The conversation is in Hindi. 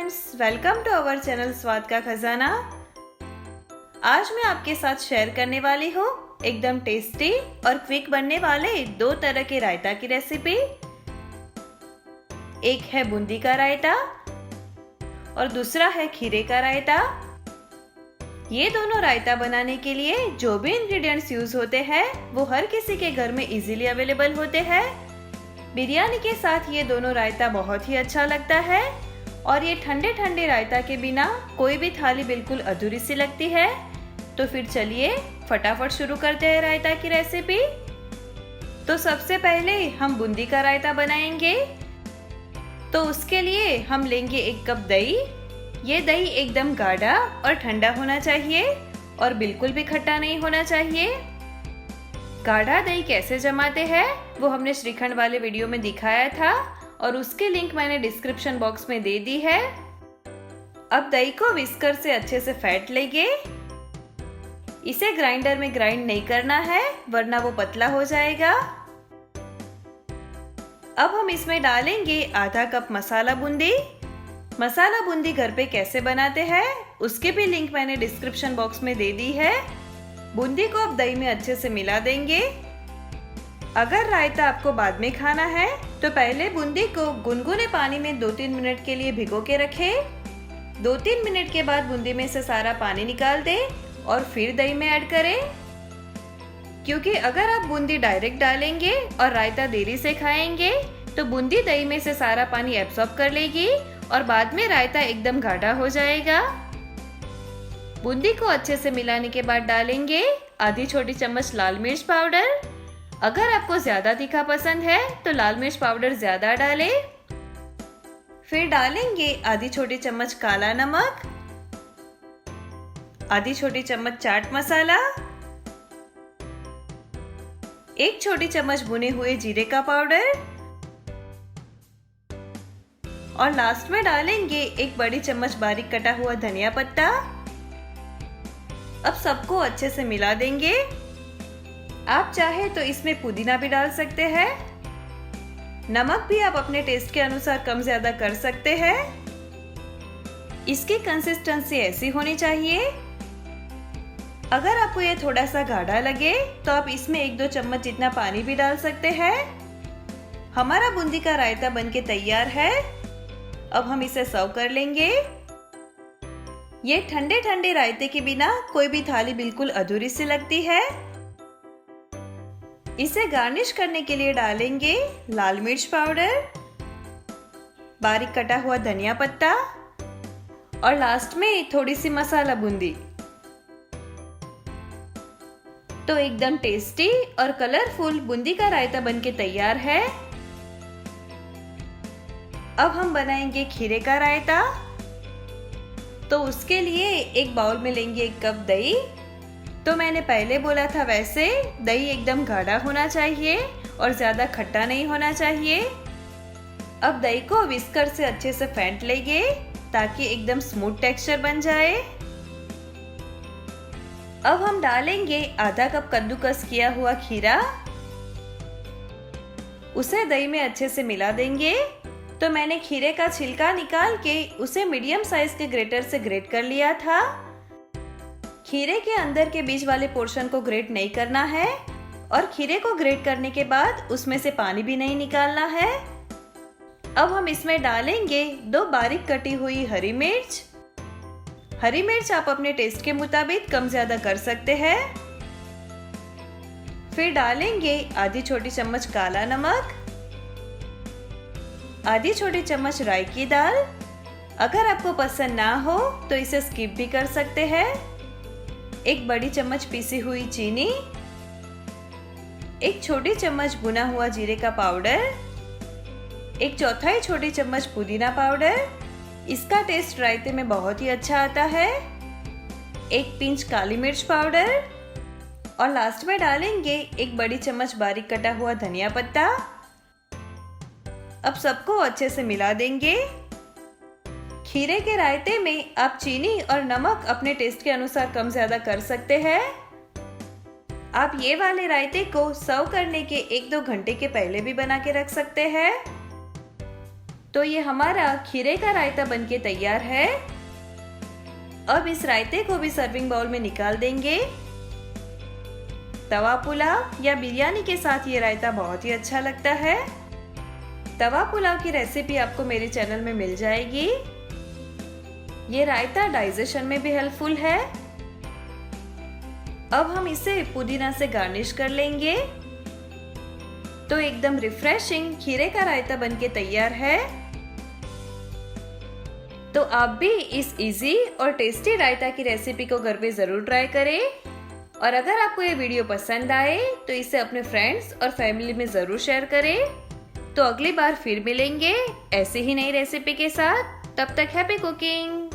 Friends, welcome to our channel स्वाद का खजाना। आज मैं आपके साथ शेयर करने वाली हूँ एकदम टेस्टी और क्विक बनने वाले दो तरह के रायता की रेसिपी। एक है बूंदी का रायता और दूसरा है खीरे का रायता। ये दोनों रायता बनाने के लिए जो भी इंग्रेडिएंट्स यूज होते हैं वो हर किसी के घर में इजीली अवेलेबल होते हैं। बिरयानी के साथ ये दोनों रायता बहुत ही अच्छा लगता है और ये ठंडे ठंडे रायता के बिना कोई भी थाली बिल्कुल अधूरी सी लगती है। तो फिर चलिए फटाफट शुरू करते हैं रायता की रेसिपी। तो सबसे पहले हम बूंदी का रायता बनाएंगे। तो उसके लिए हम लेंगे 1 कप दही। ये दही एकदम गाढ़ा और ठंडा होना चाहिए और बिल्कुल भी खट्टा नहीं होना चाहिए। गाढ़ा दही कैसे जमाते हैं वो हमने श्रीखंड वाले वीडियो में दिखाया था और उसके लिंक मैंने डिस्क्रिप्शन बॉक्स में दे दी है। अब दही को विस्कर से अच्छे से फेंट लेंगे। इसे ग्राइंडर में ग्राइंड नहीं करना है वरना वो पतला हो जाएगा। अब हम इसमें डालेंगे आधा कप मसाला बूंदी। मसाला बूंदी घर पे कैसे बनाते हैं उसके भी लिंक मैंने डिस्क्रिप्शन बॉक्स में दे दी है। बूंदी को अब दही में अच्छे से मिला देंगे। अगर रायता आपको बाद में खाना है तो पहले बूंदी को गुनगुने पानी में 2-3 मिनट के लिए भिगो के रखें। 2-3 मिनट के बाद बूंदी में से सारा पानी निकाल दें और फिर दही में ऐड करें, क्योंकि अगर आप बूंदी डायरेक्ट डालेंगे और रायता देरी से खाएंगे तो बूंदी दही में से सारा पानी एब्सॉर्ब कर लेगी और बाद में रायता एकदम गाढ़ा हो जाएगा। बूंदी को अच्छे से मिलाने के बाद डालेंगे आधी छोटी चम्मच लाल मिर्च पाउडर। अगर आपको ज्यादा तीखा पसंद है तो लाल मिर्च पाउडर ज्यादा डालें। फिर डालेंगे आधी छोटी चम्मच काला नमक, आधी छोटी चम्मच चाट मसाला, 1 छोटी चम्मच भुने हुए जीरे का पाउडर और लास्ट में डालेंगे 1 बड़ी चम्मच बारीक कटा हुआ धनिया पत्ता। अब सबको अच्छे से मिला देंगे। आप चाहे तो इसमें पुदीना भी डाल सकते हैं। नमक भी आप अपने टेस्ट के अनुसार कम ज्यादा कर सकते हैं। इसकी कंसिस्टेंसी ऐसी होनी चाहिए। अगर आपको ये थोड़ा सा गाढ़ा लगे तो आप इसमें 1-2 चम्मच जितना पानी भी डाल सकते हैं। हमारा बूंदी का रायता बनके तैयार है। अब हम इसे सर्व कर लेंगे। ये ठंडे ठंडे रायते के बिना कोई भी थाली बिल्कुल अधूरी सी लगती है। इसे गार्निश करने के लिए डालेंगे लाल मिर्च पाउडर, बारीक कटा हुआ धनिया पत्ता और लास्ट में थोड़ी सी मसाला बूंदी। तो एकदम टेस्टी और कलरफुल बूंदी का रायता बनके तैयार है। अब हम बनाएंगे खीरे का रायता। तो उसके लिए एक बाउल में लेंगे 1 कप दही। तो मैंने पहले बोला था वैसे दही एकदम गाढ़ा होना चाहिए और ज्यादा खट्टा नहीं होना चाहिए। अब दही को विस्कर से अच्छे से फेंट लेंगे ताकि एकदम स्मूथ टेक्सचर बन जाए। अब हम डालेंगे आधा कप कद्दूकस किया हुआ खीरा। उसे दही में अच्छे से मिला देंगे। तो मैंने खीरे का छिलका निकाल के उसे मीडियम साइज के ग्रेटर से ग्रेट कर लिया था। खीरे के अंदर के बीच वाले पोर्शन को ग्रेट नहीं करना है और खीरे को ग्रेट करने के बाद उसमें से पानी भी नहीं निकालना है। अब हम इसमें डालेंगे 2 बारीक कटी हुई हरी मिर्च। हरी मिर्च आप अपने टेस्ट के मुताबिक कम ज्यादा कर सकते हैं। फिर डालेंगे आधी छोटी चम्मच काला नमक, आधी छोटी चम्मच राई की दाल। अगर आपको पसंद ना हो तो इसे स्किप भी कर सकते हैं। 1 बड़ी चम्मच पीसी हुई चीनी, 1 छोटी चम्मच भुना हुआ जीरे का पाउडर, 1/4 छोटी चम्मच पुदीना पाउडर। इसका टेस्ट रायते में बहुत ही अच्छा आता है। 1 पिंच काली मिर्च पाउडर और लास्ट में डालेंगे 1 बड़ी चम्मच बारीक कटा हुआ धनिया पत्ता। अब सबको अच्छे से मिला देंगे। खीरे के रायते में आप चीनी और नमक अपने टेस्ट के अनुसार कम ज्यादा कर सकते हैं। आप ये वाले रायते को सर्व करने के 1-2 घंटे के पहले भी बना के रख सकते हैं। तो ये हमारा खीरे का रायता बनके तैयार है। अब इस रायते को भी सर्विंग बाउल में निकाल देंगे। तवा पुलाव या बिरयानी के साथ ये रायता बहुत ही अच्छा लगता है। तवा पुलाव की रेसिपी आपको मेरे चैनल में मिल जाएगी। ये रायता डाइजेशन में भी हेल्पफुल है। अब हम इसे पुदीना से गार्निश कर लेंगे। तो एकदम रिफ्रेशिंग खीरे का रायता बनके तैयार है। तो आप भी इस इजी और टेस्टी रायता की रेसिपी को घर पे जरूर ट्राई करें। और अगर आपको ये वीडियो पसंद आए तो इसे अपने फ्रेंड्स और फैमिली में जरूर शेयर करें। तो अगली बार फिर मिलेंगे ऐसे ही नई रेसिपी के साथ। तब तक हैप्पी कुकिंग।